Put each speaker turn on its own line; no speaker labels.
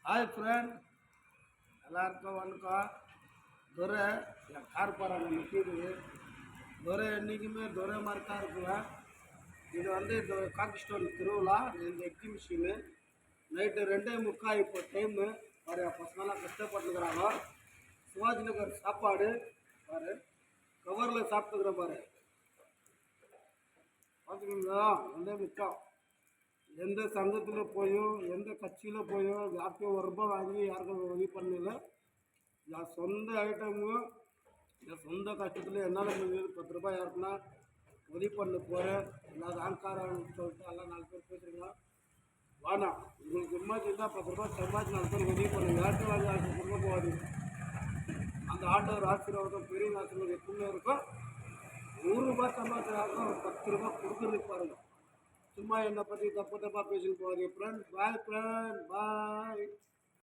Hi friend, எல்லாருக்கும் வணக்கம். துரை என் car பாருங்க நிற்கிது. துரை என்றைக்குமே துரை மாதிரி தான் இருக்குவேன். இது வந்து இந்த காக்கி ஸ்டோன் திருவிழா, இந்த எக்ஸிபிஷனு நைட்டு 2:45 இப்போ டைமு. பாரு பசங்களாம் கஷ்டப்பட்டுக்கிறாங்க. சிவாஜி நகர் சாப்பாடு பாரு, கவரில் சாப்பிட்டுக்கிறேன் பாரு. பார்த்துக்கிங்களா? 2:45. எந்த சங்கத்தில் போயும் எந்த கட்சியில் போயும் யாருக்கும் ₹1 வாங்கி யாருக்கும் உதவி பண்ணல. என் சொந்த ஐட்டமு என் சொந்த கஷ்டத்தில் என்னால் முடிஞ்சது ₹10 யாருக்குன்னா உதவி பண்ண போகிறேன். எல்லா ஆண்காரன்னு சொல்லிட்டு எல்லாம் 4 பேர் பேசுகிறீங்க. வேணாம், உங்களுக்கு இம்மாச்சி தான் ₹10 சம்பாதிச்சு 4 பேர் உதவி பண்ணுங்க. யாருக்கும் வாங்கி யாருக்கு கொடுக்க போகாது. அந்த ஆண்டவர் ஆசீர்வாதம் பெரிய ஆசீர்வாதம் எப்பவுமே இருக்கும். ₹100 சம்பாதிச்சாருக்கும் ஒரு ₹10 கொடுக்குறதுக்கு பாருங்கள். சும்மா என்னை பற்றி தப்பு தப்பாக பேசிட்டு போகாது. ஃப்ரெண்ட் பாய், ஃப்ரெண்ட் பாய்.